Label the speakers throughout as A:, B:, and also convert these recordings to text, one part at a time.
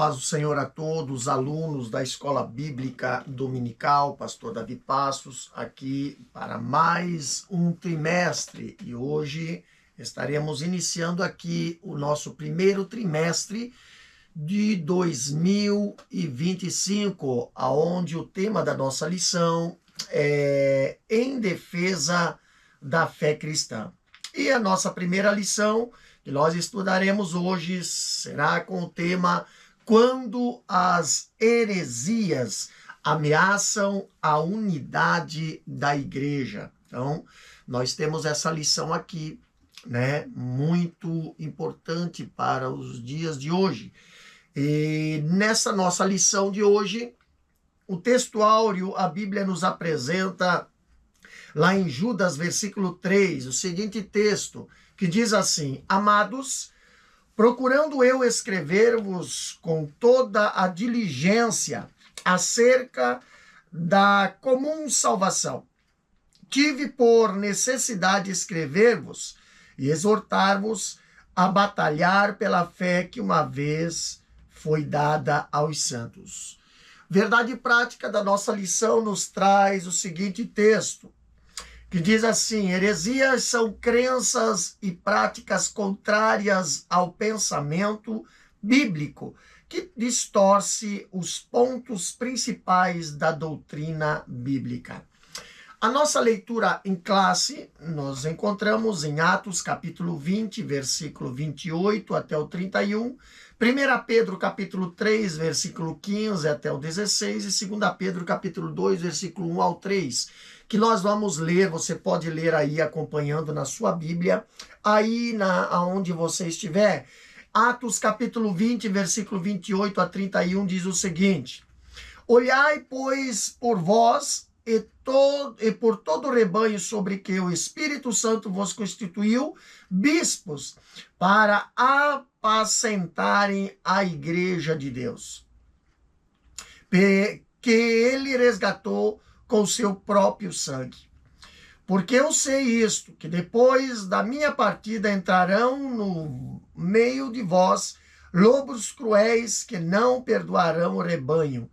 A: paz do Senhor a todos, alunos da Escola Bíblica Dominical, Pastor Davi Passos, aqui para mais um trimestre. E hoje estaremos iniciando aqui o nosso primeiro trimestre de 2025, aonde o tema da nossa lição é Em Defesa da Fé Cristã. E a nossa primeira lição que nós estudaremos hoje será com o tema Quando as heresias ameaçam a unidade da igreja. Então, nós temos essa lição aqui, né, muito importante para os dias de hoje. E nessa nossa lição de hoje, o texto áureo, a Bíblia nos apresenta lá em Judas, versículo 3, o seguinte texto, que diz assim: Amados, procurando eu escrever-vos com toda a diligência acerca da comum salvação, tive por necessidade escrever-vos e exortar-vos a batalhar pela fé que uma vez foi dada aos santos. Verdade prática da nossa lição nos traz o seguinte texto, que diz assim: heresias são crenças e práticas contrárias ao pensamento bíblico, que distorce os pontos principais da doutrina bíblica. A nossa leitura em classe, nós encontramos em Atos capítulo 20, versículo 28 até o 31, 1 Pedro capítulo 3, versículo 15 até o 16 e 2 Pedro capítulo 2, versículo 1 ao 3, que nós vamos ler. Você pode ler aí acompanhando na sua Bíblia, aí aonde você estiver. Atos capítulo 20, versículo 28 a 31 diz o seguinte: Olhai, pois, por vós e por todo o rebanho sobre que o Espírito Santo vos constituiu bispos para apacentarem a igreja de Deus, que ele resgatou com seu próprio sangue. Porque eu sei isto, que depois da minha partida entrarão no meio de vós lobos cruéis que não perdoarão o rebanho,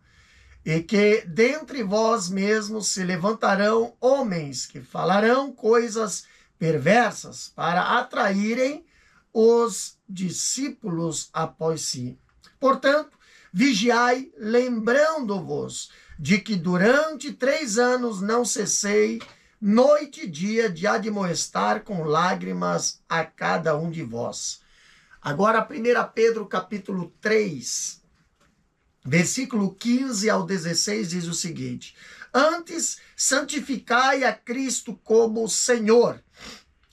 A: e que dentre vós mesmos se levantarão homens que falarão coisas perversas para atraírem os discípulos após si. Portanto, vigiai, lembrando-vos de que durante 3 anos não cessei, noite e dia, de admoestar com lágrimas a cada um de vós. Agora, 1 Pedro capítulo 3, versículo 15 ao 16 diz o seguinte: Antes, santificai a Cristo como Senhor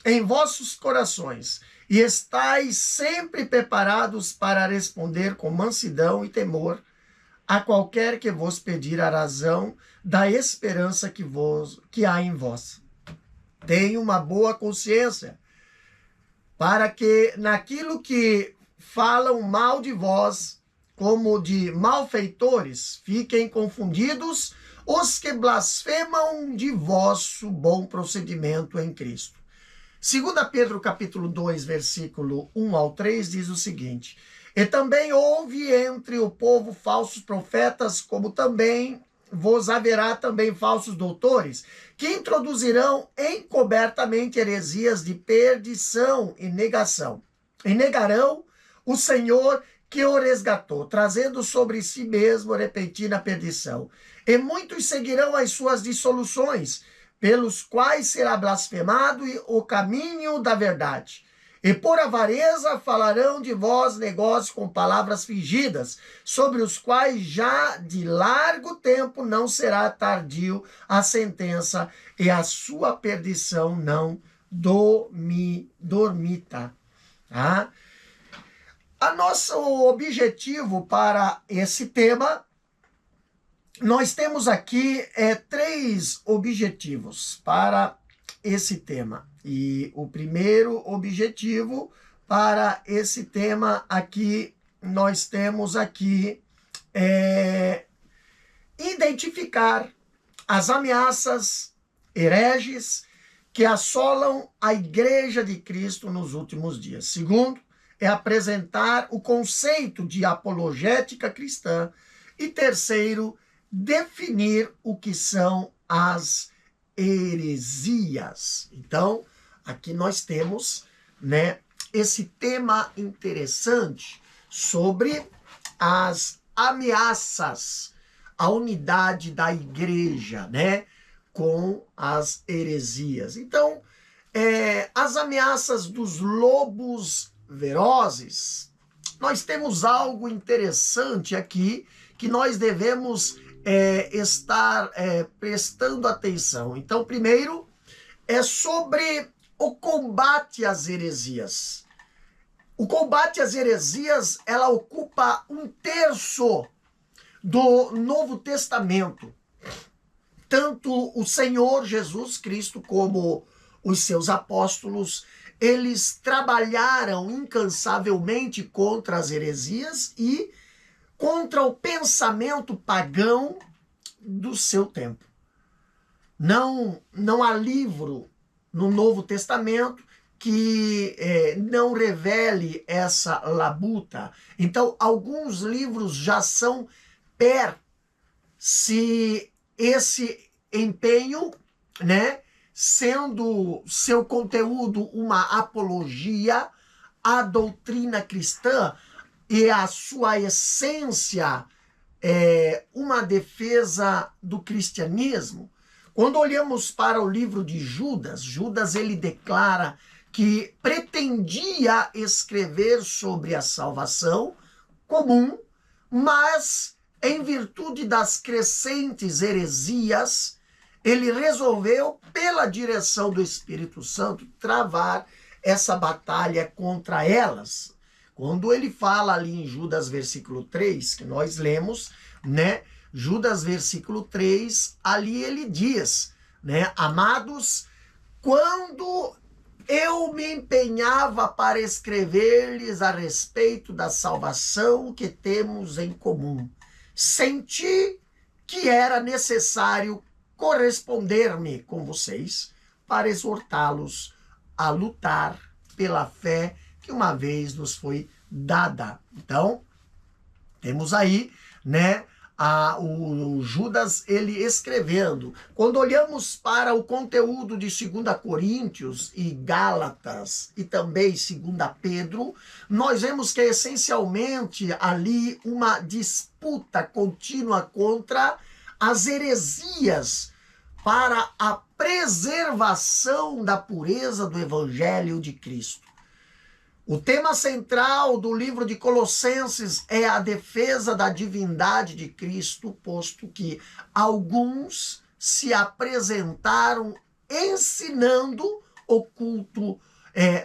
A: em vossos corações, e estais sempre preparados para responder com mansidão e temor a qualquer que vos pedir a razão da esperança que há em vós. Tenha uma boa consciência, para que naquilo que falam mal de vós, como de malfeitores, fiquem confundidos os que blasfemam de vosso bom procedimento em Cristo. 2 Pedro capítulo 2, versículo 1 ao 3 diz o seguinte: E também houve entre o povo falsos profetas, como também vos haverá também falsos doutores, que introduzirão encobertamente heresias de perdição e negação. E negarão o Senhor que o resgatou, trazendo sobre si mesmo repentina perdição. E muitos seguirão as suas dissoluções, pelos quais será blasfemado o caminho da verdade. E por avareza falarão de vós negócios com palavras fingidas, sobre os quais já de largo tempo não será tardio a sentença, e a sua perdição não dormita. Tá? Nosso objetivo para esse tema, nós temos aqui 3 objetivos para esse tema. E o primeiro objetivo para esse tema aqui, nós temos aqui identificar as ameaças hereges que assolam a Igreja de Cristo nos últimos dias. Segundo, é apresentar o conceito de apologética cristã. E terceiro, definir o que são as heresias. Então, aqui nós temos, né, esse tema interessante sobre as ameaças à unidade da igreja, né, com as heresias. Então, as ameaças dos lobos ferozes, nós temos algo interessante aqui que nós devemos estar prestando atenção. Então, primeiro, é sobre o combate às heresias. O combate às heresias, ela ocupa 1/3 do Novo Testamento. Tanto o Senhor Jesus Cristo como os seus apóstolos, eles trabalharam incansavelmente contra as heresias e contra o pensamento pagão do seu tempo. Não há livro no Novo Testamento que não revele essa labuta. Então, alguns livros já são se esse empenho, né, sendo seu conteúdo uma apologia à doutrina cristã e a sua essência uma defesa do cristianismo. Quando olhamos para o livro de Judas, Judas ele declara que pretendia escrever sobre a salvação comum, mas em virtude das crescentes heresias, ele resolveu, pela direção do Espírito Santo, travar essa batalha contra elas. Quando ele fala ali em Judas versículo 3, que nós lemos, né? Judas versículo 3, ali ele diz, né? Amados, quando eu me empenhava para escrever-lhes a respeito da salvação que temos em comum, senti que era necessário corresponder-me com vocês para exortá-los a lutar pela fé que uma vez nos foi dada. Então, temos aí, né, o Judas, ele escrevendo. Quando olhamos para o conteúdo de 2 Coríntios e Gálatas e também 2 Pedro, nós vemos que é essencialmente ali uma disputa contínua contra as heresias para a preservação da pureza do Evangelho de Cristo. O tema central do livro de Colossenses é a defesa da divindade de Cristo, posto que alguns se apresentaram ensinando o culto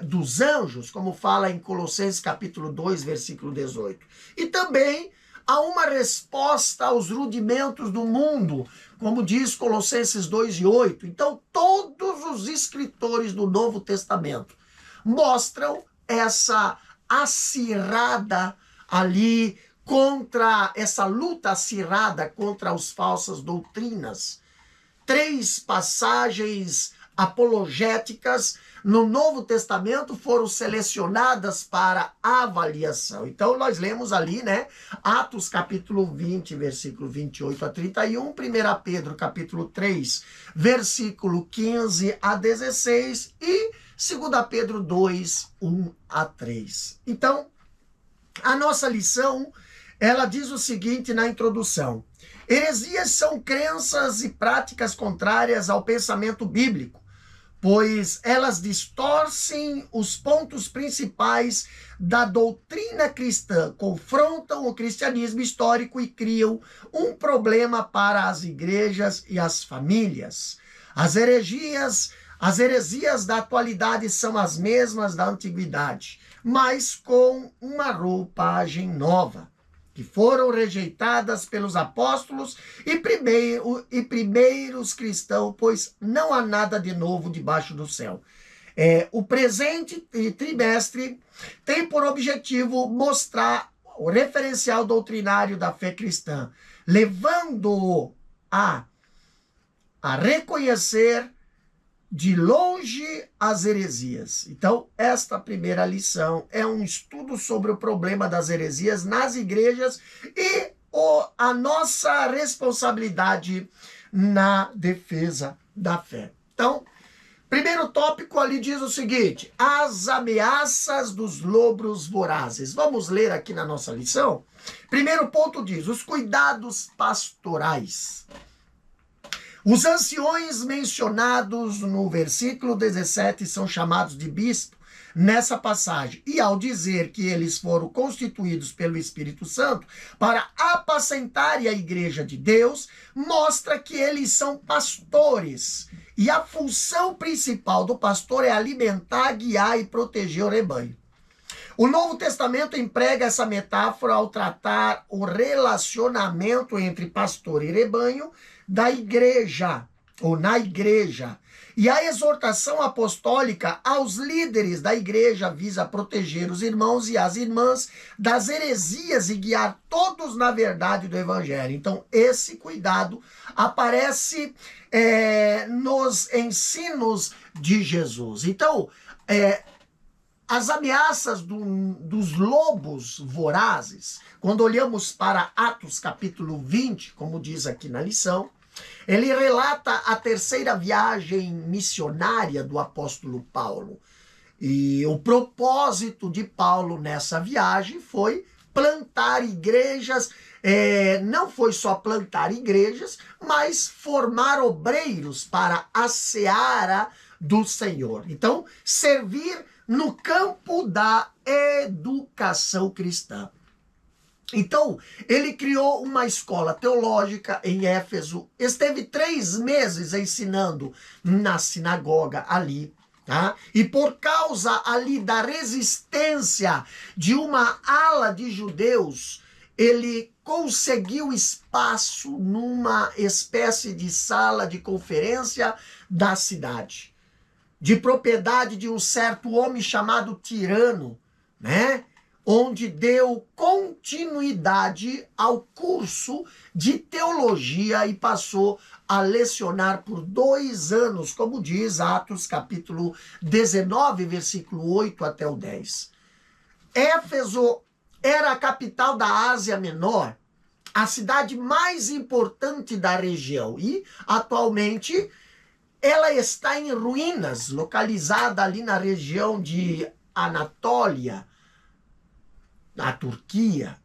A: dos anjos, como fala em Colossenses capítulo 2, versículo 18. E também há uma resposta aos rudimentos do mundo, como diz Colossenses 2:8. Então, todos os escritores do Novo Testamento mostram essa acirrada ali contra essa luta acirrada contra as falsas doutrinas. 3 passagens apologéticas no Novo Testamento foram selecionadas para avaliação. Então nós lemos ali, né, Atos capítulo 20, versículo 28 a 31, 1 Pedro capítulo 3, versículo 15 a 16 e 2 Pedro 2, 1 a 3. Então, a nossa lição, ela diz o seguinte na introdução: heresias são crenças e práticas contrárias ao pensamento bíblico, pois elas distorcem os pontos principais da doutrina cristã, confrontam o cristianismo histórico e criam um problema para as igrejas e as famílias. As heresias da atualidade são as mesmas da antiguidade, mas com uma roupagem nova, que foram rejeitadas pelos apóstolos e primeiros cristãos, pois não há nada de novo debaixo do céu. O presente trimestre tem por objetivo mostrar o referencial doutrinário da fé cristã, levando-o a reconhecer de longe as heresias. Então, esta primeira lição é um estudo sobre o problema das heresias nas igrejas e a nossa responsabilidade na defesa da fé. Então, primeiro tópico ali diz o seguinte: as ameaças dos lobos vorazes. Vamos ler aqui na nossa lição? Primeiro ponto diz: os cuidados pastorais. Os anciões mencionados no versículo 17 são chamados de bispo nessa passagem. E ao dizer que eles foram constituídos pelo Espírito Santo para apacentarem a igreja de Deus, mostra que eles são pastores. E a função principal do pastor é alimentar, guiar e proteger o rebanho. O Novo Testamento emprega essa metáfora ao tratar o relacionamento entre pastor e rebanho da igreja, ou na igreja. E a exortação apostólica aos líderes da igreja visa proteger os irmãos e as irmãs das heresias e guiar todos na verdade do evangelho. Então, esse cuidado aparece nos ensinos de Jesus. Então, as ameaças dos lobos vorazes, quando olhamos para Atos capítulo 20, como diz aqui na lição, ele relata a terceira viagem missionária do apóstolo Paulo. E o propósito de Paulo nessa viagem foi plantar igrejas, não foi só plantar igrejas, mas formar obreiros para a seara do Senhor. Então, servir no campo da educação cristã. Então, ele criou uma escola teológica em Éfeso, esteve 3 meses ensinando na sinagoga ali, tá? E por causa ali da resistência de uma ala de judeus, ele conseguiu espaço numa espécie de sala de conferência da cidade, de propriedade de um certo homem chamado Tirano, né? Onde deu continuidade ao curso de teologia e passou a lecionar por 2 anos, como diz Atos capítulo 19, versículo 8 até o 10. Éfeso era a capital da Ásia Menor, a cidade mais importante da região, e atualmente ela está em ruínas, localizada ali na região de Anatólia, na Turquia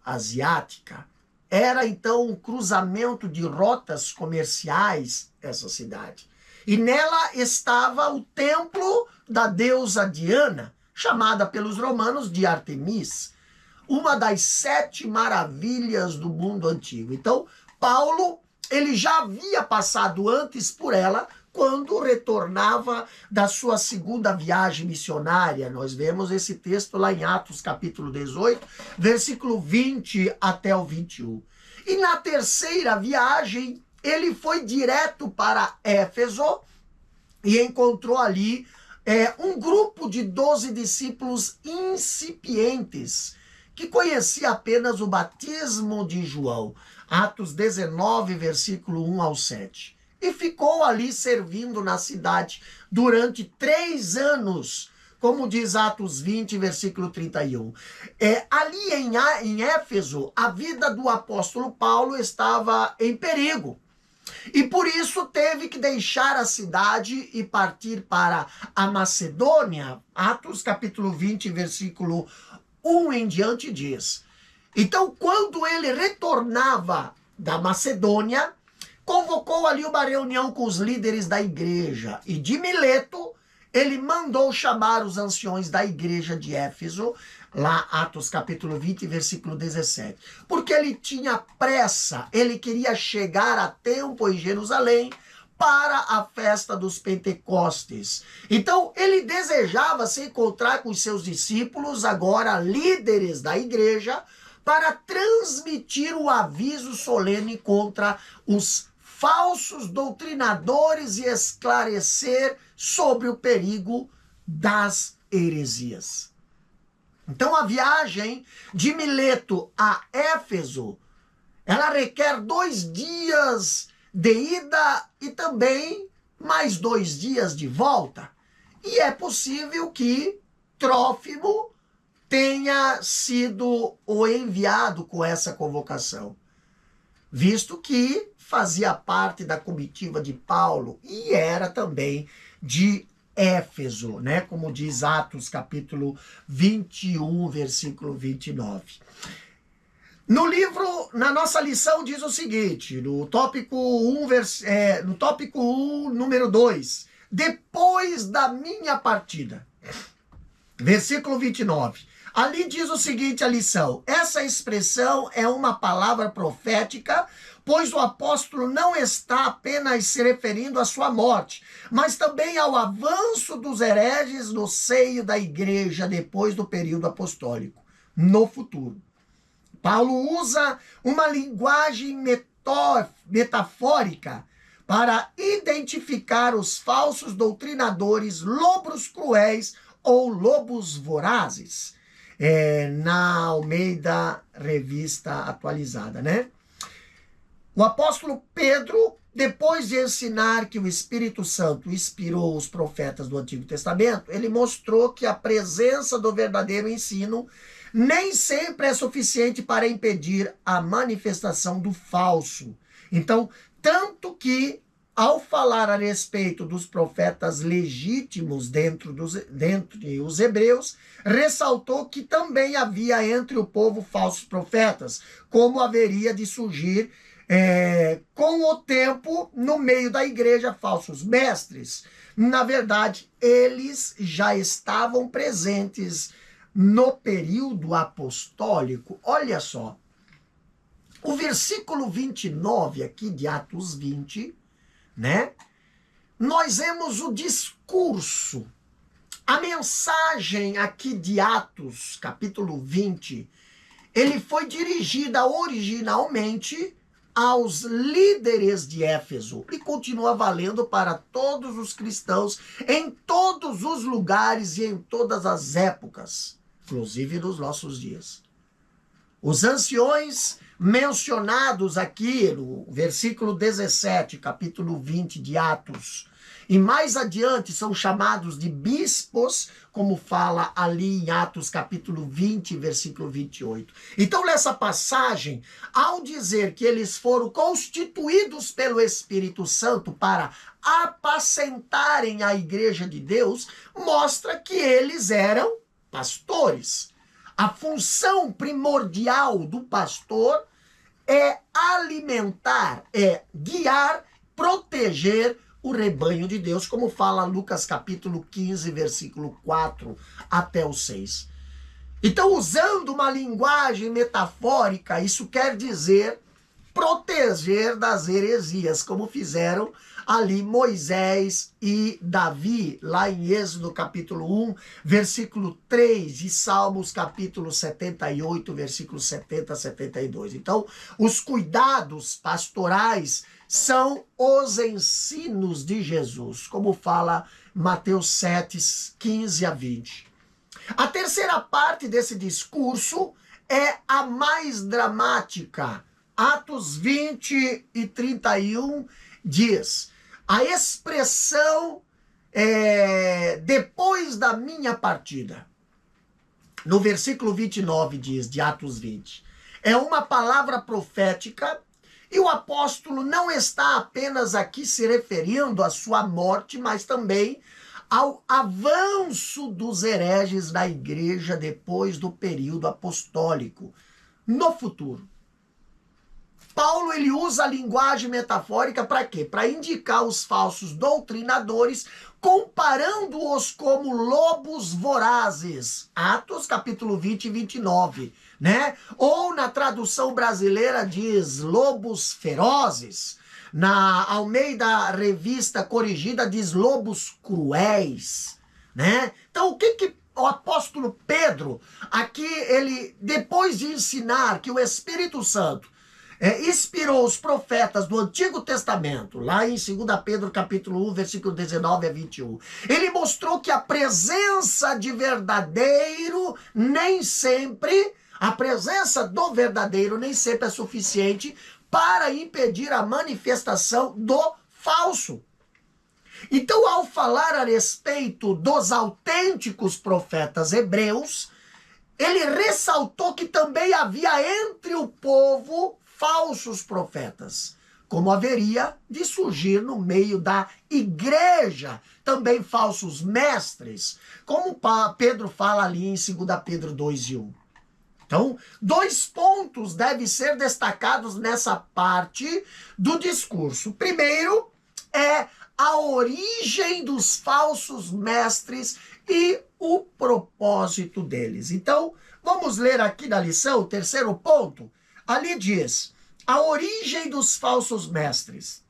A: asiática. Era então um cruzamento de rotas comerciais essa cidade. E nela estava o templo da deusa Diana, chamada pelos romanos de Artemis, uma das 7 maravilhas do mundo antigo. Então, Paulo, ele já havia passado antes por ela, quando retornava da sua segunda viagem missionária. Nós vemos esse texto lá em Atos capítulo 18, versículo 20 até o 21. E na terceira viagem, ele foi direto para Éfeso e encontrou ali um grupo de 12 discípulos incipientes, que conhecia apenas o batismo de João. Atos 19, versículo 1 ao 7. E ficou ali servindo na cidade durante 3 anos, como diz Atos 20, versículo 31. Ali em Éfeso, a vida do apóstolo Paulo estava em perigo. E por isso teve que deixar a cidade e partir para a Macedônia. Atos capítulo 20, versículo 1 em diante diz: então, quando ele retornava da Macedônia, convocou ali uma reunião com os líderes da igreja. E de Mileto, ele mandou chamar os anciões da igreja de Éfeso, lá Atos capítulo 20, versículo 17. Porque ele tinha pressa, ele queria chegar a tempo em Jerusalém para a festa dos Pentecostes. Então, ele desejava se encontrar com os seus discípulos, agora líderes da igreja, para transmitir o aviso solene contra os falsos doutrinadores e esclarecer sobre o perigo das heresias. Então, a viagem de Mileto a Éfeso, ela requer 2 dias de ida e também mais 2 dias de volta. E é possível que Trófimo tenha sido o enviado com essa convocação, visto que fazia parte da comitiva de Paulo e era também de Éfeso, né? Como diz Atos capítulo 21, versículo 29. No livro, na nossa lição, diz o seguinte, no tópico 1, número 2, depois da minha partida, versículo 29. Ali diz o seguinte a lição: essa expressão é uma palavra profética, pois o apóstolo não está apenas se referindo à sua morte, mas também ao avanço dos hereges no seio da igreja depois do período apostólico, no futuro. Paulo usa uma linguagem metafórica para identificar os falsos doutrinadores, lobos cruéis ou lobos vorazes, na Almeida Revista Atualizada, né? O apóstolo Pedro, depois de ensinar que o Espírito Santo inspirou os profetas do Antigo Testamento, ele mostrou que a presença do verdadeiro ensino nem sempre é suficiente para impedir a manifestação do falso. Então, tanto que, ao falar a respeito dos profetas legítimos dentre os hebreus, ressaltou que também havia entre o povo falsos profetas, como haveria de surgir com o tempo, no meio da igreja, falsos mestres. Na verdade, eles já estavam presentes no período apostólico. Olha só, o versículo 29 aqui de Atos 20, né? Nós vemos o discurso, a mensagem aqui de Atos, capítulo 20, ele foi dirigida originalmente aos líderes de Éfeso e continua valendo para todos os cristãos em todos os lugares e em todas as épocas, inclusive nos nossos dias. Os anciões mencionados aqui no versículo 17, capítulo 20 de Atos, e mais adiante são chamados de bispos, como fala ali em Atos capítulo 20, versículo 28. Então, nessa passagem, ao dizer que eles foram constituídos pelo Espírito Santo para apacentarem a igreja de Deus, mostra que eles eram pastores. A função primordial do pastor é alimentar, é guiar, proteger o rebanho de Deus, como fala Lucas capítulo 15, versículo 4 até o 6. Então, usando uma linguagem metafórica, isso quer dizer proteger das heresias, como fizeram ali Moisés e Davi, lá em Êxodo capítulo 1, versículo 3, e Salmos capítulo 78, versículo 70 a 72. Então, os cuidados pastorais são os ensinos de Jesus, como fala Mateus 7, 15 a 20. A terceira parte desse discurso é a mais dramática. Atos 20 e 31 diz: a expressão depois da minha partida. No versículo 29 diz, de Atos 20, é uma palavra profética. E o apóstolo não está apenas aqui se referindo à sua morte, mas também ao avanço dos hereges da igreja depois do período apostólico, no futuro. Paulo, ele usa a linguagem metafórica para quê? Para indicar os falsos doutrinadores, comparando-os como lobos vorazes. Atos capítulo 20 e 29, né? Ou na tradução brasileira diz lobos ferozes. Na Almeida Revista Corrigida diz lobos cruéis, né? Então, o que o apóstolo Pedro, aqui, ele, depois de ensinar que o Espírito Santo inspirou os profetas do Antigo Testamento, lá em 2 Pedro capítulo 1, versículo 19 a 21. Ele mostrou que a presença do verdadeiro nem sempre é suficiente para impedir a manifestação do falso. Então, ao falar a respeito dos autênticos profetas hebreus, ele ressaltou que também havia entre o povo falsos profetas, como haveria de surgir no meio da igreja também falsos mestres, como Pedro fala ali em 2 Pedro 2:1. Então, 2 pontos devem ser destacados nessa parte do discurso. Primeiro é a origem dos falsos mestres e o propósito deles. Então, vamos ler aqui na lição o terceiro ponto. Ali diz, a origem dos falsos mestres.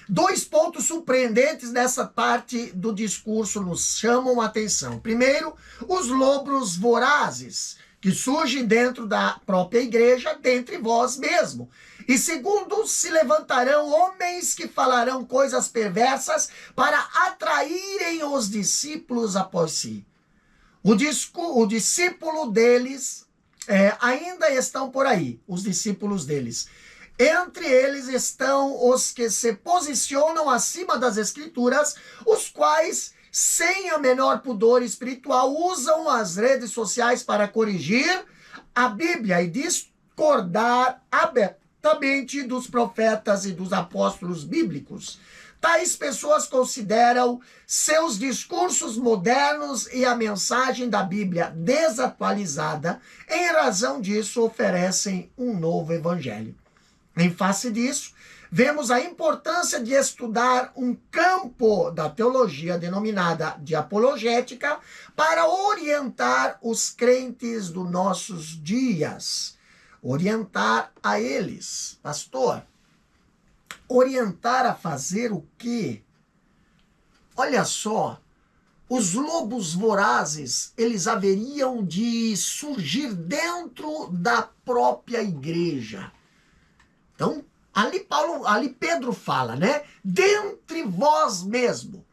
A: 2 pontos surpreendentes nessa parte do discurso nos chamam a atenção. Primeiro, os lobos vorazes, que surgem dentro da própria igreja, dentre vós mesmo. E segundo, se levantarão homens que falarão coisas perversas para atraírem os discípulos após si. O discípulo deles ainda estão por aí, os discípulos deles. Entre eles estão os que se posicionam acima das escrituras, os quais, sem a menor pudor espiritual, usam as redes sociais para corrigir a Bíblia e discordar abertamente dos profetas e dos apóstolos bíblicos. Tais pessoas consideram seus discursos modernos e a mensagem da Bíblia desatualizada. Em razão disso, oferecem um novo evangelho. Em face disso, vemos a importância de estudar um campo da teologia denominada de apologética para orientar os crentes dos nossos dias. Orientar a eles. Pastor, orientar a fazer o quê? Olha só, os lobos vorazes, eles haveriam de surgir dentro da própria igreja. Então, ali Pedro fala, né? Dentre vós mesmo.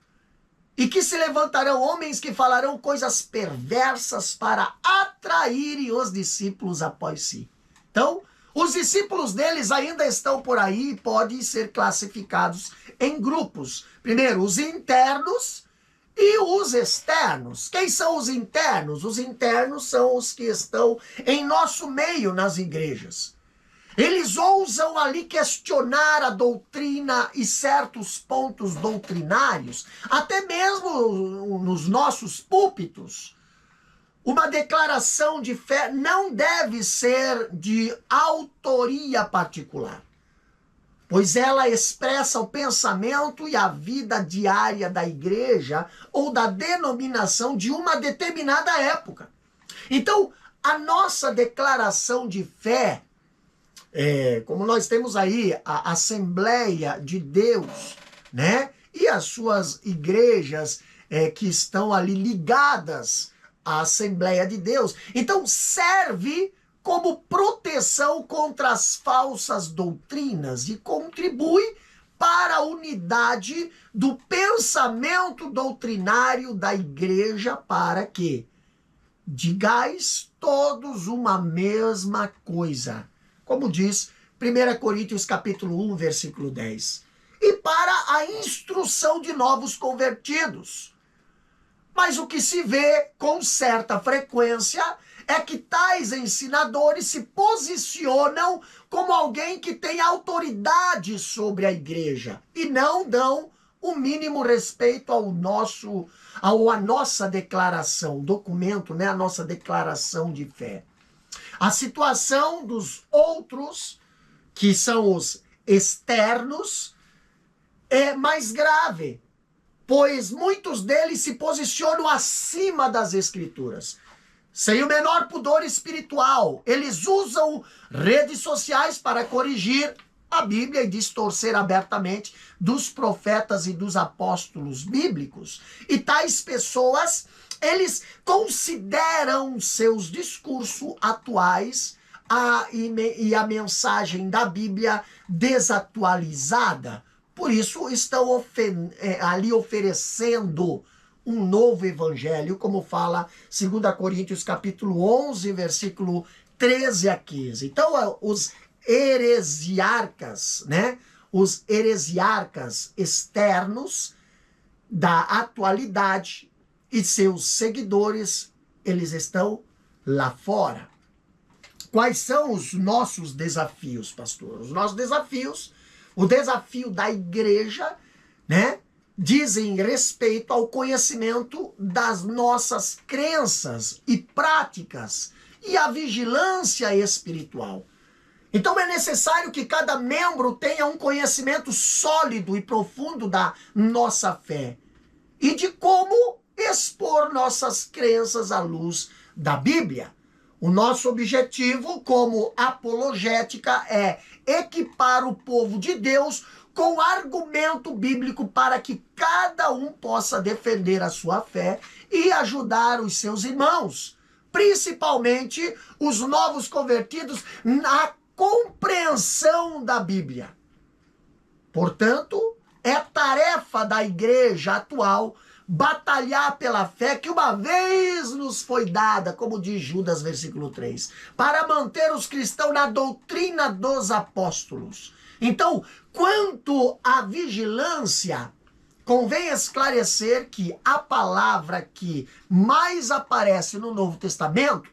A: E que se levantarão homens que falarão coisas perversas para atraírem os discípulos após si. Então, os discípulos deles ainda estão por aí e podem ser classificados em grupos. Primeiro, os internos e os externos. Quem são os internos? Os internos são os que estão em nosso meio nas igrejas. Eles ousam ali questionar a doutrina e certos pontos doutrinários, até mesmo nos nossos púlpitos. Uma declaração de fé não deve ser de autoria particular, pois ela expressa o pensamento e a vida diária da igreja ou da denominação de uma determinada época. Então, a nossa declaração de fé, como nós temos aí a Assembleia de Deus, né? E as suas igrejas que estão ali ligadas à Assembleia de Deus. Então serve como proteção contra as falsas doutrinas e contribui para a unidade do pensamento doutrinário da igreja para que digais todos uma mesma coisa. Como diz 1 Coríntios capítulo 1, versículo 10. E para a instrução de novos convertidos. Mas o que se vê com certa frequência é que tais ensinadores se posicionam como alguém que tem autoridade sobre a igreja e não dão o mínimo respeito à nossa declaração, documento, né, a nossa declaração de fé. A situação dos outros, que são os externos, é mais grave, pois muitos deles se posicionam acima das escrituras. Sem o menor pudor espiritual, eles usam redes sociais para corrigir a Bíblia e distorcer abertamente dos profetas e dos apóstolos bíblicos. E tais pessoas, eles consideram seus discursos atuais e a mensagem da Bíblia desatualizada. Por isso estão ali oferecendo um novo evangelho, como fala 2 Coríntios capítulo 11, versículo 13 a 15. Então, os heresiarcas, né? os heresiarcas externos da atualidade e seus seguidores, eles estão lá fora. Quais são os nossos desafios, pastor? Os nossos desafios, o desafio da igreja, né, dizem respeito ao conhecimento das nossas crenças e práticas e a vigilância espiritual. Então é necessário que cada membro tenha um conhecimento sólido e profundo da nossa fé e de como expor nossas crenças à luz da Bíblia. O nosso objetivo como apologética é equipar o povo de Deus com argumento bíblico para que cada um possa defender a sua fé e ajudar os seus irmãos, principalmente os novos convertidos, na compreensão da Bíblia. Portanto, é tarefa da igreja atual batalhar pela fé que uma vez nos foi dada, como diz Judas, versículo 3, para manter os cristãos na doutrina dos apóstolos. Então, quanto à vigilância, convém esclarecer que a palavra que mais aparece no Novo Testamento,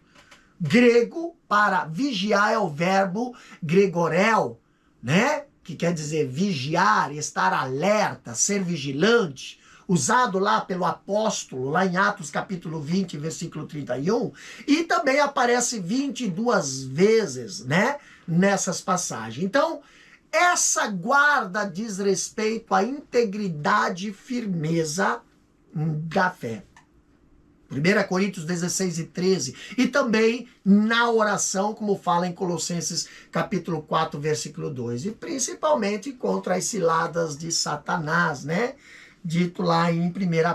A: grego, para vigiar é o verbo gregorel, né? Que quer dizer vigiar, estar alerta, ser vigilante, usado lá pelo apóstolo, lá em Atos capítulo 20, versículo 31, e também aparece 22 vezes, né, nessas passagens. Então, essa guarda diz respeito à integridade e firmeza da fé. 1 Coríntios 16 e 13, e também na oração, como fala em Colossenses capítulo 4, versículo 2, e principalmente contra as ciladas de Satanás, né? Dito lá em 1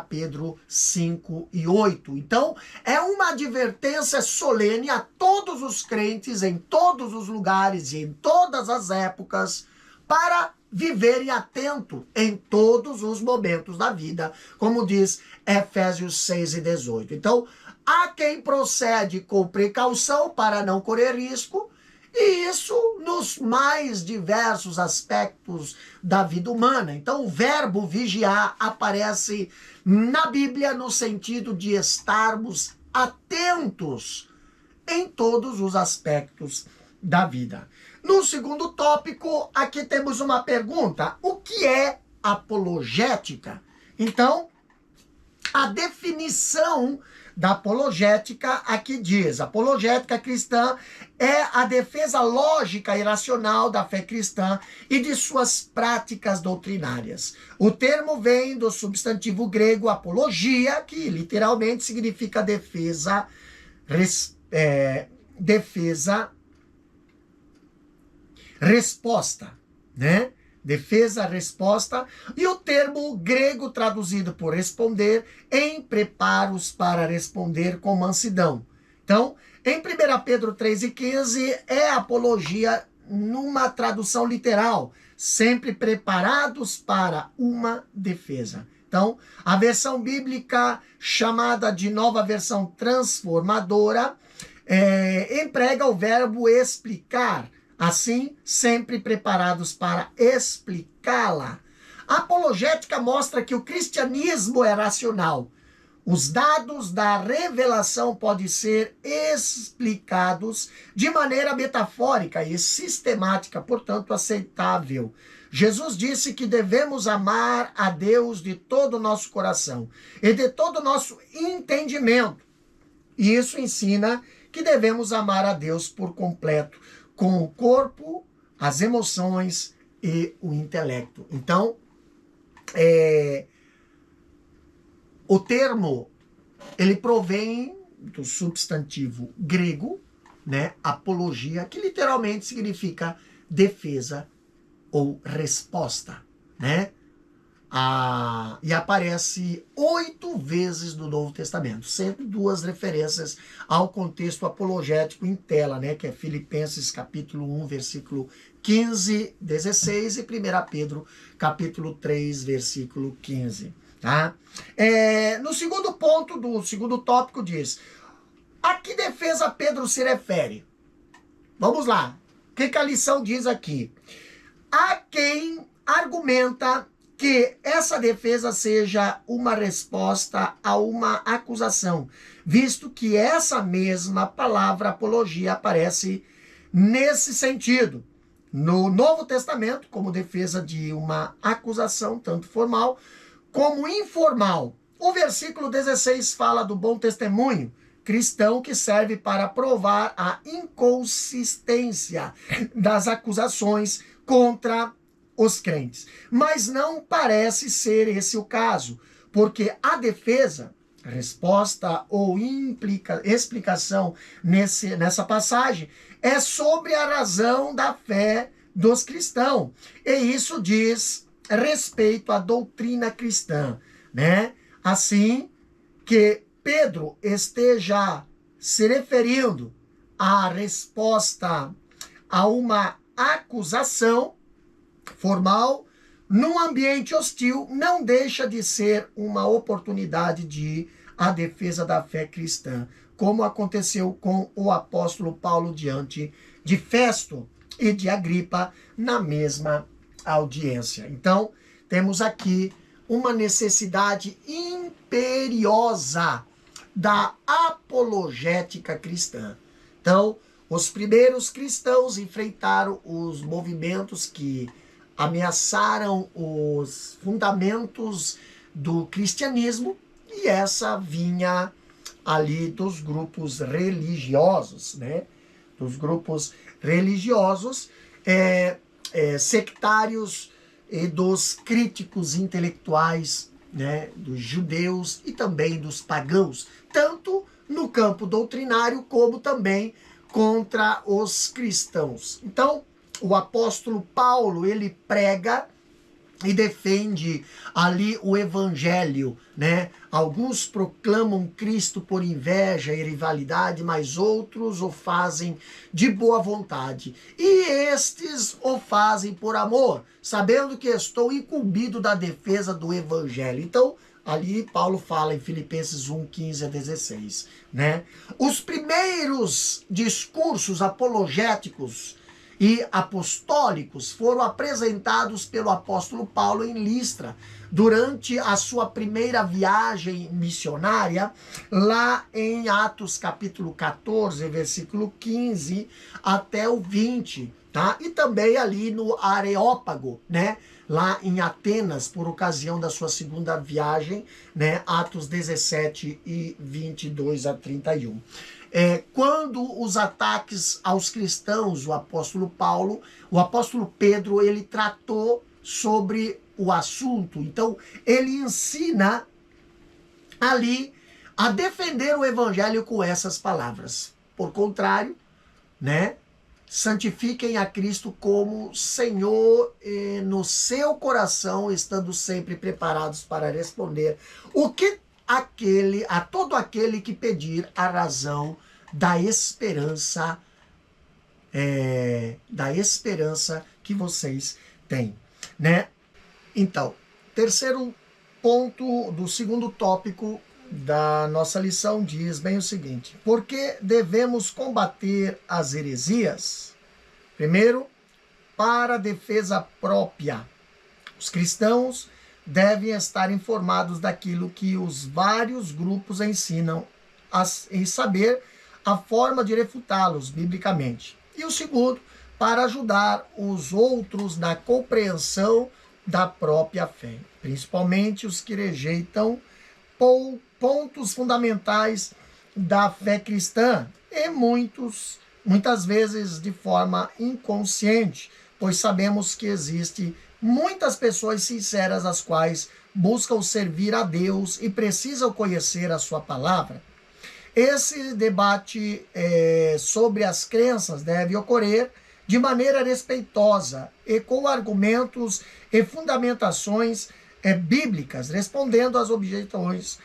A: Pedro 5 e 8. Então, é uma advertência solene a todos os crentes, em todos os lugares e em todas as épocas, para viverem atento em todos os momentos da vida, como diz Efésios 6 e 18. Então, há quem procede com precaução para não correr risco, e isso nos mais diversos aspectos da vida humana. Então, o verbo vigiar aparece na Bíblia no sentido de estarmos atentos em todos os aspectos da vida. No segundo tópico, aqui temos uma pergunta. O que é apologética? Então, a definição da apologética aqui diz: apologética cristã é a defesa lógica e racional da fé cristã e de suas práticas doutrinárias. O termo vem do substantivo grego apologia, que literalmente significa defesa, resposta, né? Defesa, resposta, e o termo grego traduzido por responder, em preparos para responder com mansidão. Então, em 1 Pedro 3,15 é apologia numa tradução literal, sempre preparados para uma defesa. Então, a versão bíblica chamada de Nova Versão Transformadora emprega o verbo explicar, assim, sempre preparados para explicá-la. A apologética mostra que o cristianismo é racional. Os dados da revelação podem ser explicados de maneira metafórica e sistemática, portanto aceitável. Jesus disse que devemos amar a Deus de todo o nosso coração e de todo o nosso entendimento. E isso ensina que devemos amar a Deus por completo, com o corpo, as emoções e o intelecto. Então, o termo, ele provém do substantivo grego, né, apologia, que literalmente significa defesa ou resposta, né? E aparece 8 vezes no Novo Testamento, sendo 2 referências ao contexto apologético em tela, né, que é Filipenses capítulo 1, versículo 15, 16 e 1 Pedro capítulo 3, versículo 15. Tá? No segundo ponto do segundo tópico diz: a que defesa Pedro se refere? Vamos lá. O que a lição diz aqui? Há quem argumenta que essa defesa seja uma resposta a uma acusação, visto que essa mesma palavra apologia aparece nesse sentido no Novo Testamento, como defesa de uma acusação, tanto formal como informal. O versículo 16 fala do bom testemunho cristão que serve para provar a inconsistência das acusações contra os crentes. Mas não parece ser esse o caso, porque a defesa, resposta ou explicação nessa passagem é sobre a razão da fé dos cristãos. E isso diz respeito à doutrina cristã, né? Assim que Pedro esteja se referindo à resposta a uma acusação formal num ambiente hostil, não deixa de ser uma oportunidade de a defesa da fé cristã, como aconteceu com o apóstolo Paulo diante de Festo e de Agripa na mesma audiência. Então, temos aqui uma necessidade imperiosa da apologética cristã. Então, os primeiros cristãos enfrentaram os movimentos que ameaçaram os fundamentos do cristianismo, e essa vinha ali dos grupos religiosos, né? Dos grupos religiosos sectários e dos críticos intelectuais, né? Dos judeus e também dos pagãos, tanto no campo doutrinário como também contra os cristãos. Então, o apóstolo Paulo, ele prega e defende ali o evangelho, né? Alguns proclamam Cristo por inveja e rivalidade, mas outros o fazem de boa vontade. E estes o fazem por amor, sabendo que estou incumbido da defesa do evangelho. Então, ali Paulo fala em Filipenses 1, 15 a 16, né? Os primeiros discursos apologéticos e apostólicos foram apresentados pelo apóstolo Paulo em Listra, durante a sua primeira viagem missionária, lá em Atos capítulo 14, versículo 15 até o 20, tá? E também ali no Areópago, né? Lá em Atenas, por ocasião da sua segunda viagem, né? Atos 17 e 22 a 31. Quando os ataques aos cristãos, o apóstolo Pedro, ele tratou sobre o assunto. Então, ele ensina ali a defender o evangelho com essas palavras. Por contrário, né? Santifiquem a Cristo como Senhor no seu coração, estando sempre preparados para responder o que a todo aquele que pedir a razão da esperança que vocês têm, né? Então, terceiro ponto do segundo tópico da nossa lição diz bem o seguinte: por que devemos combater as heresias? Primeiro, para defesa própria. Os cristãos devem estar informados daquilo que os vários grupos ensinam e saber a forma de refutá-los biblicamente. E o segundo, para ajudar os outros na compreensão da própria fé, principalmente os que rejeitam pontos fundamentais da fé cristã, e muitas vezes de forma inconsciente, pois sabemos que existe muitas pessoas sinceras as quais buscam servir a Deus e precisam conhecer a sua palavra. Esse debate sobre as crenças deve ocorrer de maneira respeitosa e com argumentos e fundamentações bíblicas, respondendo às objeções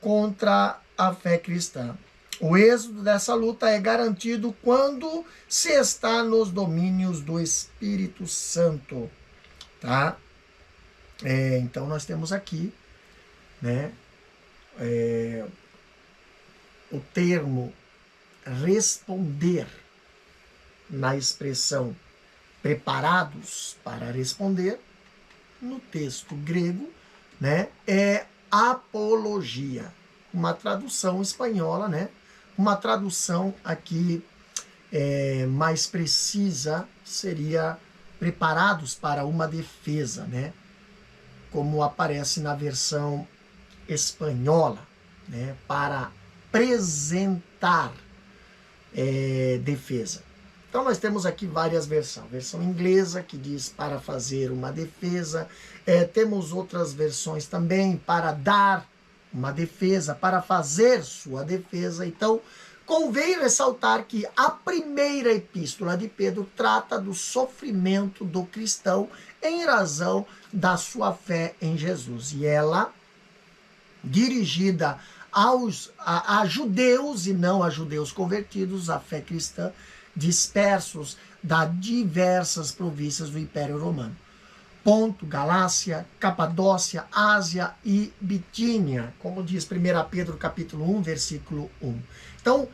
A: contra a fé cristã. O êxito dessa luta é garantido quando se está nos domínios do Espírito Santo, tá? Então nós temos aqui, né, o termo responder na expressão preparados para responder, no texto grego, né, é apologia. Uma tradução espanhola, né? Uma tradução aqui mais precisa seria preparados para uma defesa, né? Como aparece na versão espanhola, né? Para apresentar defesa. Então nós temos aqui várias versões. Versão inglesa que diz para fazer uma defesa. Temos outras versões também para dar uma defesa, para fazer sua defesa. Então, convém ressaltar que a primeira epístola de Pedro trata do sofrimento do cristão em razão da sua fé em Jesus. E ela, dirigida a judeus e não a judeus convertidos à fé cristã, dispersos das diversas províncias do Império Romano. Ponto, Galácia, Capadócia, Ásia e Bitínia, como diz 1 Pedro capítulo 1, versículo 1. Então,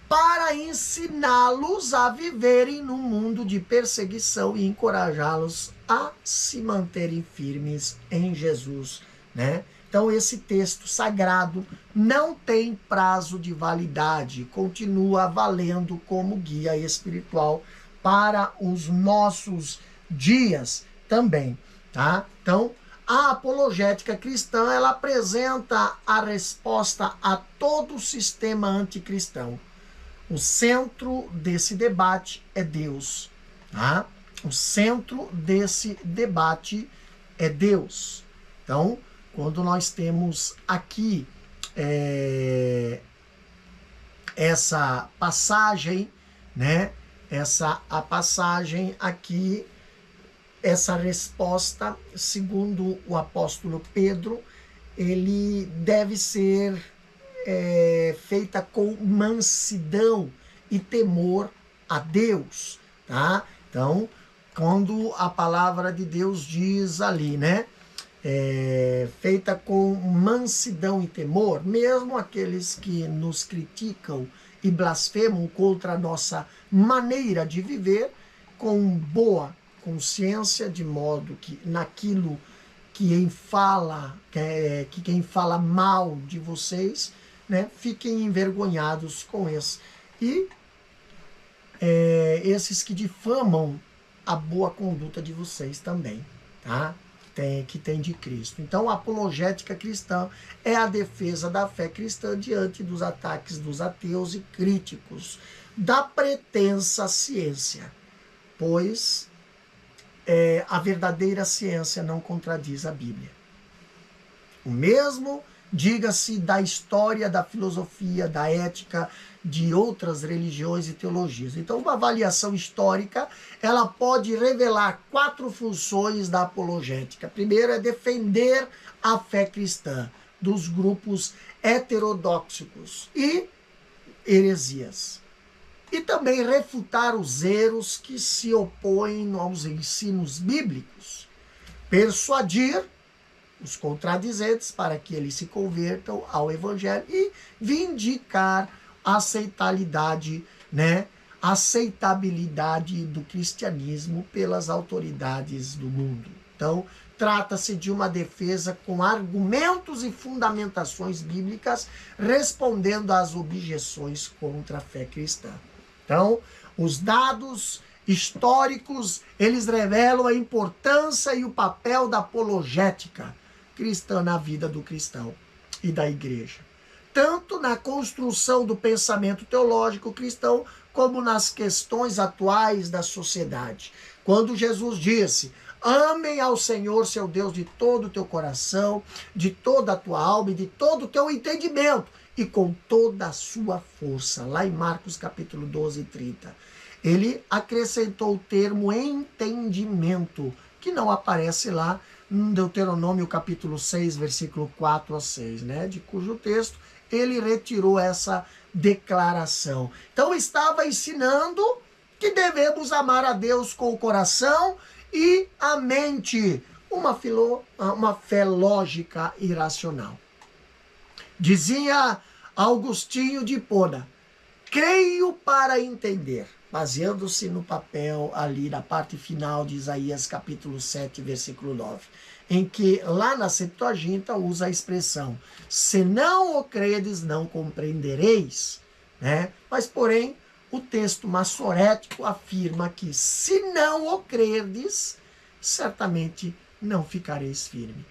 A: para ensiná-los a viverem num mundo de perseguição e encorajá-los a se manterem firmes em Jesus, né? Então, esse texto sagrado não tem prazo de validade, continua valendo como guia espiritual para os nossos dias também, tá? Então, a apologética cristã, ela apresenta a resposta a todo o sistema anticristão. O centro desse debate é Deus, tá? O centro desse debate é Deus. Então, quando nós temos aqui essa passagem, né? A passagem aqui, essa resposta, segundo o apóstolo Pedro, ele deve ser feita com mansidão e temor a Deus, tá? Então, quando a palavra de Deus diz ali, né? Feita com mansidão e temor, mesmo aqueles que nos criticam e blasfemam contra a nossa maneira de viver, com boa consciência, de modo que naquilo que quem fala mal de vocês, né, fiquem envergonhados com isso. E esses que difamam a boa conduta de vocês também, tá? Que tem de Cristo. Então, a apologética cristã é a defesa da fé cristã diante dos ataques dos ateus e críticos da pretensa ciência, pois a verdadeira ciência não contradiz a Bíblia. O mesmo diga-se da história, da filosofia, da ética, de outras religiões e teologias. Então, uma avaliação histórica, ela pode revelar 4 funções da apologética. Primeiro é defender a fé cristã dos grupos heterodoxos e heresias. E também refutar os erros que se opõem aos ensinos bíblicos. Persuadir os contradizentes para que eles se convertam ao evangelho e vindicar a aceitabilidade, né? Aceitabilidade do cristianismo pelas autoridades do mundo. Então, trata-se de uma defesa com argumentos e fundamentações bíblicas, respondendo às objeções contra a fé cristã. Então, os dados históricos, eles revelam a importância e o papel da apologética cristã na vida do cristão e da igreja. Tanto na construção do pensamento teológico cristão, como nas questões atuais da sociedade. Quando Jesus disse: amem ao Senhor, seu Deus, de todo o teu coração, de toda a tua alma e de todo o teu entendimento, e com toda a sua força. Lá em Marcos capítulo 12, 30. Ele acrescentou o termo entendimento, que não aparece lá em Deuteronômio capítulo 6, versículo 4 a 6, né? De cujo texto ele retirou essa declaração. Então estava ensinando que devemos amar a Deus com o coração e a mente, uma fé lógica e racional. Dizia Agostinho de Hipona: creio para entender, baseando-se no papel ali na parte final de Isaías capítulo 7, versículo 9, em que lá na Septuaginta usa a expressão, se não o credes, não compreendereis, né? Mas, porém, o texto massorético afirma que se não o crerdes, certamente não ficareis firme.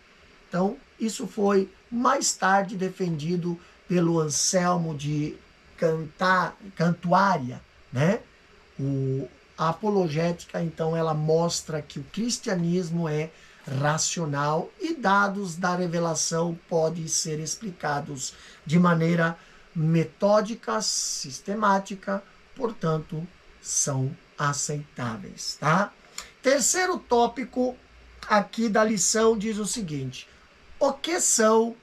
A: Então, isso foi mais tarde defendido pelo Anselmo de Cantuária, né? A apologética, então, ela mostra que o cristianismo é racional e dados da revelação podem ser explicados de maneira metódica, sistemática, portanto, são aceitáveis, tá? Terceiro tópico aqui da lição diz o seguinte: o que são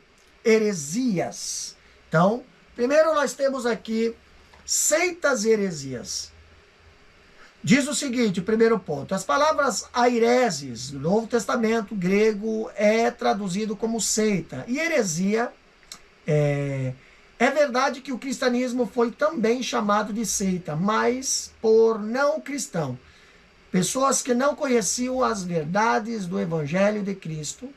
A: heresias? Então, primeiro nós temos aqui seitas e heresias. Diz o seguinte, o primeiro ponto, as palavras aireses, no Novo Testamento grego, é traduzido como seita. E heresia, é verdade que o cristianismo foi também chamado de seita, mas por não cristão. Pessoas que não conheciam as verdades do Evangelho de Cristo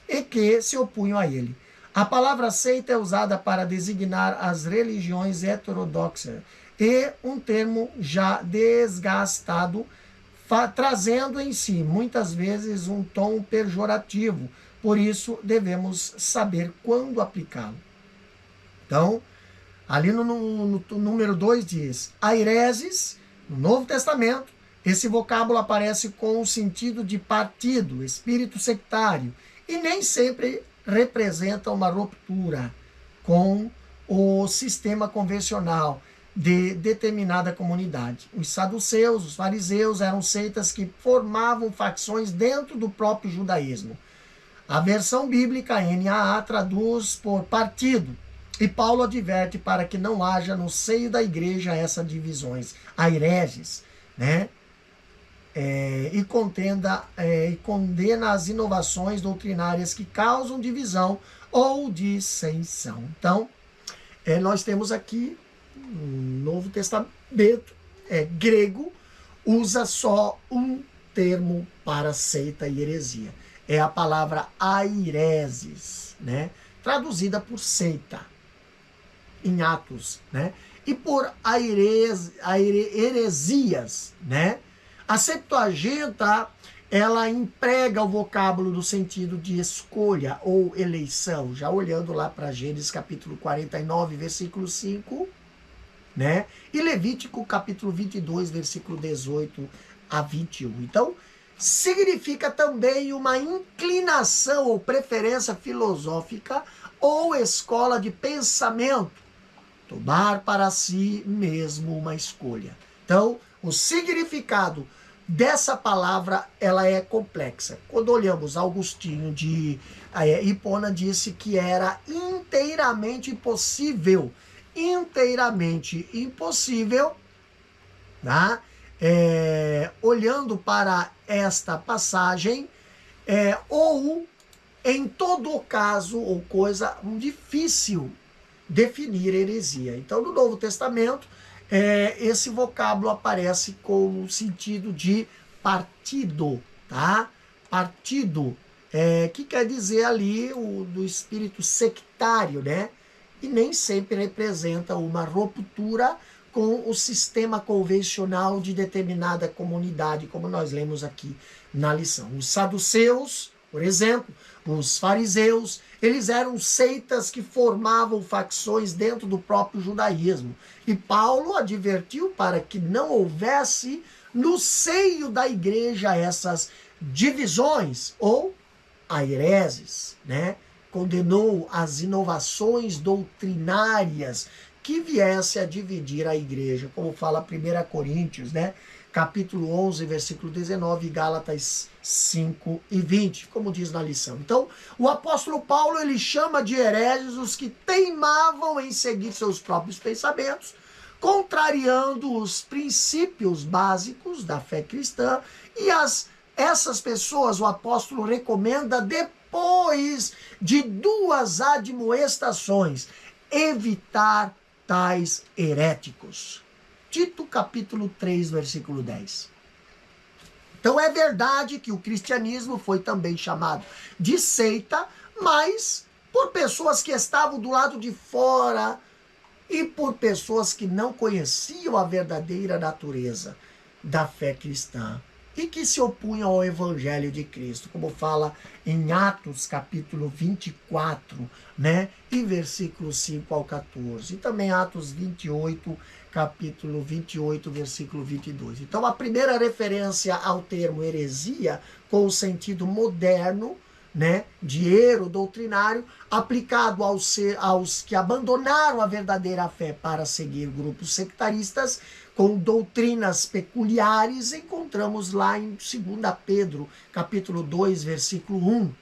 A: e que se opunham a ele. A palavra seita é usada para designar as religiões heterodoxas e um termo já desgastado, trazendo em si, muitas vezes, um tom pejorativo. Por isso, devemos saber quando aplicá-lo. Então, ali no número 2 diz, aireses, no Novo Testamento, esse vocábulo aparece com o sentido de partido, espírito sectário, e nem sempre representa uma ruptura com o sistema convencional de determinada comunidade. Os saduceus, os fariseus eram seitas que formavam facções dentro do próprio judaísmo. A versão bíblica NAA traduz por partido, e Paulo adverte para que não haja no seio da igreja essas divisões, aireses, né? E condena as inovações doutrinárias que causam divisão ou dissensão. Então, nós temos aqui no Novo Testamento grego, usa só um termo para seita e heresia. É a palavra aireses, né? Traduzida por seita, em Atos, né? E por heresias, né? A Septuaginta, ela emprega o vocábulo no sentido de escolha ou eleição, já olhando lá para Gênesis capítulo 49, versículo 5, né? E Levítico capítulo 22, versículo 18 a 21. Então, significa também uma inclinação ou preferência filosófica ou escola de pensamento, tomar para si mesmo uma escolha. Então, o significado dessa palavra, ela é complexa. Quando olhamos Agostinho de Hipona, disse que era inteiramente impossível, tá? Olhando para esta passagem, ou em todo caso, ou coisa difícil definir heresia. Então, no Novo Testamento, esse vocábulo aparece com o sentido de partido, tá? Partido, que quer dizer ali do espírito sectário, né? E nem sempre representa uma ruptura com o sistema convencional de determinada comunidade, como nós lemos aqui na lição. Os saduceus, por exemplo, os fariseus, eles eram seitas que formavam facções dentro do próprio judaísmo. E Paulo advertiu para que não houvesse no seio da igreja essas divisões ou aireses, né? Condenou as inovações doutrinárias que viesse a dividir a igreja, como fala 1 Coríntios, né? Capítulo 11, versículo 19, Gálatas 5 e 20, como diz na lição. Então, o apóstolo Paulo, ele chama de hereges os que teimavam em seguir seus próprios pensamentos, contrariando os princípios básicos da fé cristã, e essas pessoas o apóstolo recomenda, depois de 2 admoestações, evitar tais heréticos. Tito capítulo 3, versículo 10. Então é verdade que o cristianismo foi também chamado de seita, mas por pessoas que estavam do lado de fora e por pessoas que não conheciam a verdadeira natureza da fé cristã e que se opunham ao evangelho de Cristo, como fala em Atos capítulo 24, né, e versículos 5 ao 14, e também Atos 28, capítulo 28, versículo 22. Então a primeira referência ao termo heresia, com o sentido moderno, né, de erro doutrinário, aplicado aos que abandonaram a verdadeira fé para seguir grupos sectaristas com doutrinas peculiares, encontramos lá em 2 Pedro, capítulo 2, versículo 1.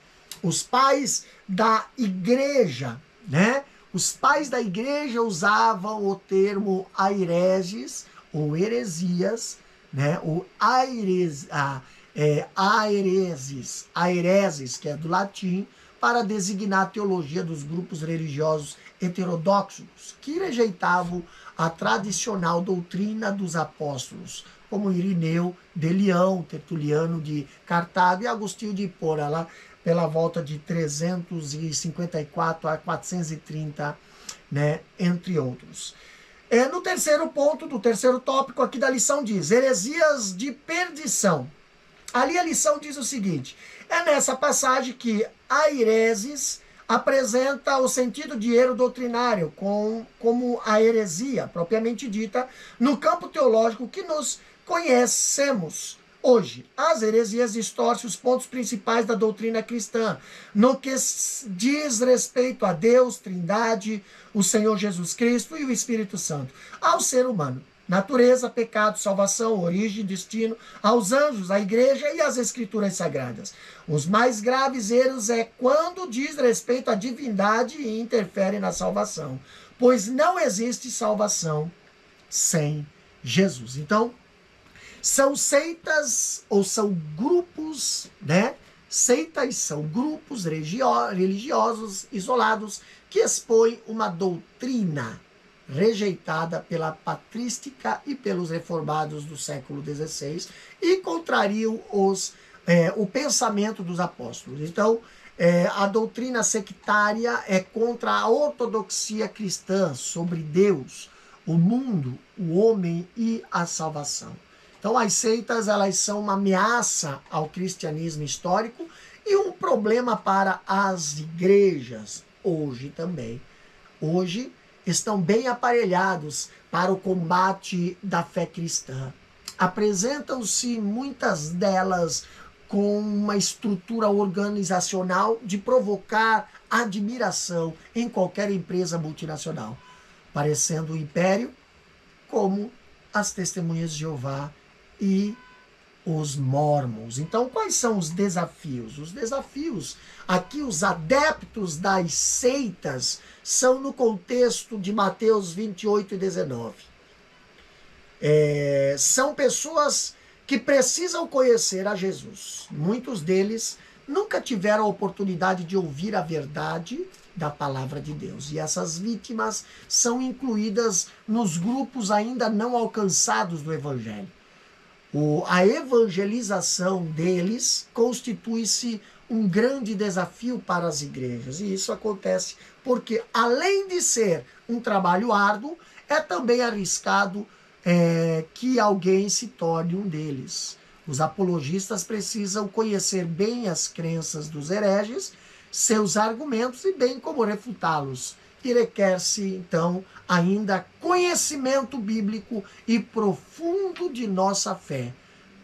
A: Os pais da igreja, né? Os pais da igreja usavam o termo aireses ou heresias, né? O aireses, que é do latim, para designar a teologia dos grupos religiosos heterodoxos, que rejeitavam a tradicional doutrina dos apóstolos, como Irineu de Leão, Tertuliano de Cartago e Agostinho de Hipona, lá pela volta de 354 a 430, né, entre outros. No terceiro ponto, do terceiro tópico aqui da lição diz, heresias de perdição. Ali a lição diz o seguinte, é nessa passagem que a hereses apresenta o sentido de erro doutrinário como a heresia, propriamente dita, no campo teológico que nos conhecemos hoje. As heresias distorcem os pontos principais da doutrina cristã, no que diz respeito a Deus, Trindade, o Senhor Jesus Cristo e o Espírito Santo, ao ser humano. Natureza, pecado, salvação, origem, destino, aos anjos, à igreja e às escrituras sagradas. Os mais graves erros é quando diz respeito à divindade e interfere na salvação, pois não existe salvação sem Jesus. Então, são seitas ou são grupos, né? Seitas são grupos religiosos isolados que expõem uma doutrina rejeitada pela patrística e pelos reformados do século XVI e contrariam o pensamento dos apóstolos. Então, a doutrina sectária é contra a ortodoxia cristã sobre Deus, o mundo, o homem e a salvação. Então, as seitas, elas são uma ameaça ao cristianismo histórico e um problema para as igrejas, hoje também. Hoje, estão bem aparelhados para o combate da fé cristã. Apresentam-se muitas delas com uma estrutura organizacional de provocar admiração em qualquer empresa multinacional, parecendo o império como as Testemunhas de Jeová e os mormons. Então, quais são os desafios? Os desafios, aqui os adeptos das seitas, são no contexto de Mateus 28 e 19. São pessoas que precisam conhecer a Jesus. Muitos deles nunca tiveram a oportunidade de ouvir a verdade da palavra de Deus. E essas vítimas são incluídas nos grupos ainda não alcançados do Evangelho. A evangelização deles constitui-se um grande desafio para as igrejas. E isso acontece porque, além de ser um trabalho árduo, é também arriscado que alguém se torne um deles. Os apologistas precisam conhecer bem as crenças dos hereges, seus argumentos e bem como refutá-los. E requer-se, então, ainda conhecimento bíblico e profundo de nossa fé,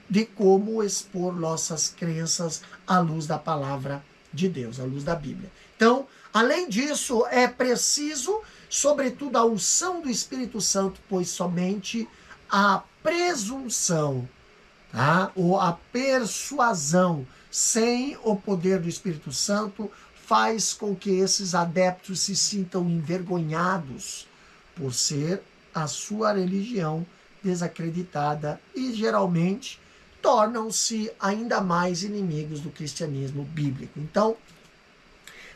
A: de como expor nossas crenças à luz da palavra de Deus, à luz da Bíblia. Então, além disso, é preciso, sobretudo, a unção do Espírito Santo, pois somente a presunção, tá? Ou a persuasão sem o poder do Espírito Santo faz com que esses adeptos se sintam envergonhados por ser a sua religião desacreditada e geralmente tornam-se ainda mais inimigos do cristianismo bíblico. Então,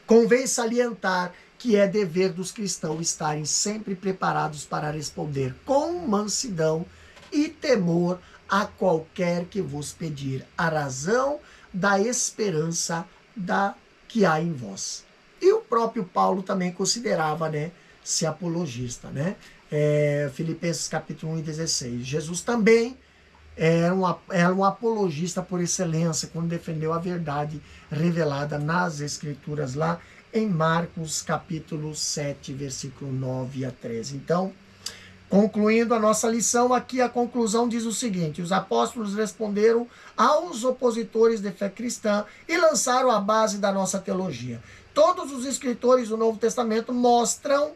A: convém salientar que é dever dos cristãos estarem sempre preparados para responder com mansidão e temor a qualquer que vos pedir a razão da esperança que há em vós. E o próprio Paulo também considerava, né, ser apologista, né? Filipenses capítulo 1 e 16. Jesus também era um apologista por excelência quando defendeu a verdade revelada nas Escrituras lá em Marcos capítulo 7, versículo 9 a 13. Então, concluindo a nossa lição aqui, a conclusão diz o seguinte: os apóstolos responderam aos opositores de fé cristã e lançaram a base da nossa teologia. Todos os escritores do Novo Testamento mostram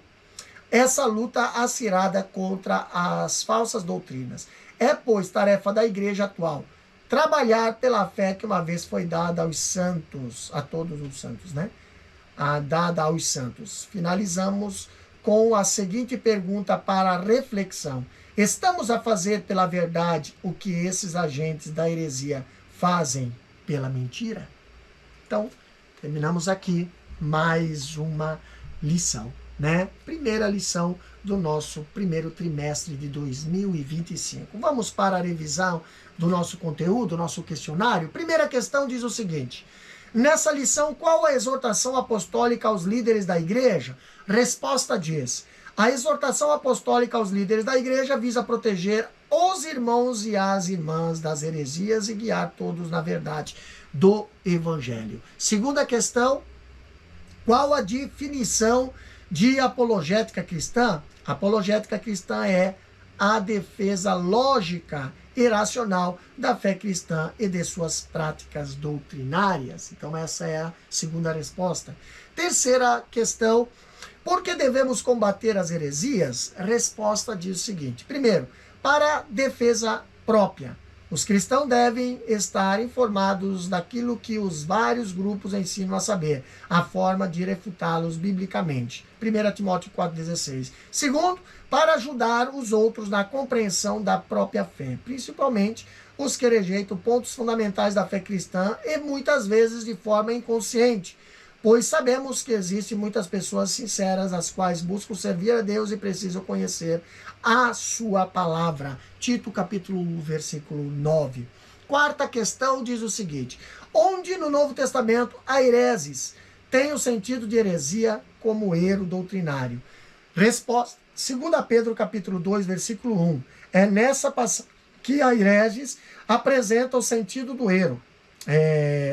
A: essa luta acirrada contra as falsas doutrinas. É, pois, tarefa da igreja atual trabalhar pela fé que uma vez foi dada aos santos, a todos os santos, né? Dada aos santos. Finalizamos com a seguinte pergunta para a reflexão: estamos a fazer pela verdade o que esses agentes da heresia fazem pela mentira? Então, terminamos aqui mais uma lição, né? Primeira lição do nosso primeiro trimestre de 2025. Vamos para a revisão do nosso conteúdo, nosso questionário. Primeira questão diz o seguinte: nessa lição, qual a exortação apostólica aos líderes da igreja? Resposta diz: a exortação apostólica aos líderes da igreja visa proteger os irmãos e as irmãs das heresias e guiar todos na verdade do evangelho. Segunda questão: qual a definição de apologética cristã? Apologética cristã é a defesa lógica e racional da fé cristã e de suas práticas doutrinárias. Então essa é a segunda resposta. Terceira questão: por que devemos combater as heresias? Resposta diz o seguinte: primeiro, para defesa própria. Os cristãos devem estar informados daquilo que os vários grupos ensinam a saber, a forma de refutá-los biblicamente. 1 Timóteo 4,16. Segundo, para ajudar os outros na compreensão da própria fé, principalmente os que rejeitam pontos fundamentais da fé cristã e muitas vezes de forma inconsciente, pois sabemos que existem muitas pessoas sinceras as quais buscam servir a Deus e precisam conhecer a sua palavra. Tito capítulo 1, versículo 9. Quarta questão diz o seguinte: onde no Novo Testamento a hereses tem o sentido de heresia como erro doutrinário? Resposta: 2 Pedro capítulo 2, versículo 1. É nessa passagem que a hereses apresenta o sentido do erro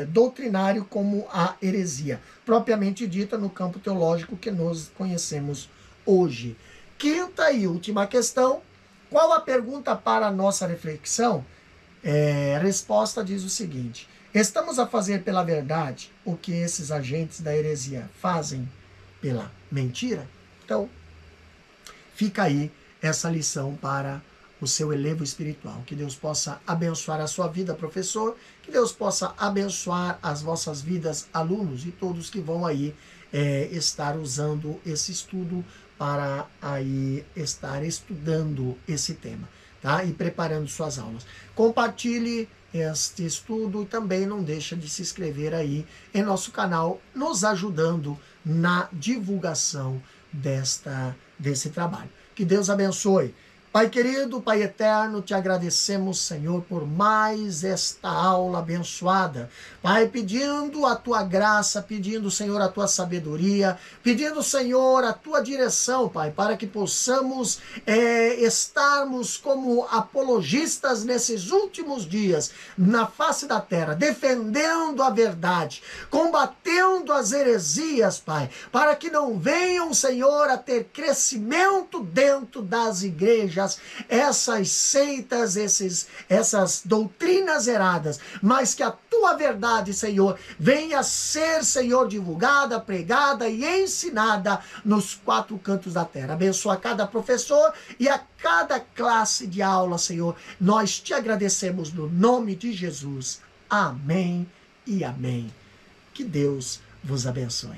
A: doutrinário como a heresia, propriamente dita no campo teológico que nós conhecemos hoje. Quinta e última questão: qual a pergunta para a nossa reflexão? A resposta diz o seguinte: estamos a fazer pela verdade o que esses agentes da heresia fazem pela mentira? Então, fica aí essa lição para o seu elevo espiritual. Que Deus possa abençoar a sua vida, professor. Que Deus possa abençoar as vossas vidas, alunos, e todos que vão aí estar usando esse estudo para aí estar estudando esse tema, tá? E preparando suas aulas. Compartilhe este estudo e também não deixa de se inscrever aí em nosso canal, nos ajudando na divulgação desse trabalho. Que Deus abençoe. Pai querido, Pai eterno, te agradecemos, Senhor, por mais esta aula abençoada. Pai, pedindo a tua graça, pedindo, Senhor, a tua sabedoria, pedindo, Senhor, a tua direção, Pai, para que possamos estarmos como apologistas nesses últimos dias, na face da terra, defendendo a verdade, combatendo as heresias, Pai, para que não venham, Senhor, a ter crescimento dentro das igrejas, essas seitas, essas doutrinas erradas, mas que a tua verdade, Senhor, venha a ser, Senhor, divulgada, pregada e ensinada nos quatro cantos da terra. Abençoa cada professor e a cada classe de aula, Senhor. Nós te agradecemos no nome de Jesus. Amém e amém. Que Deus vos abençoe.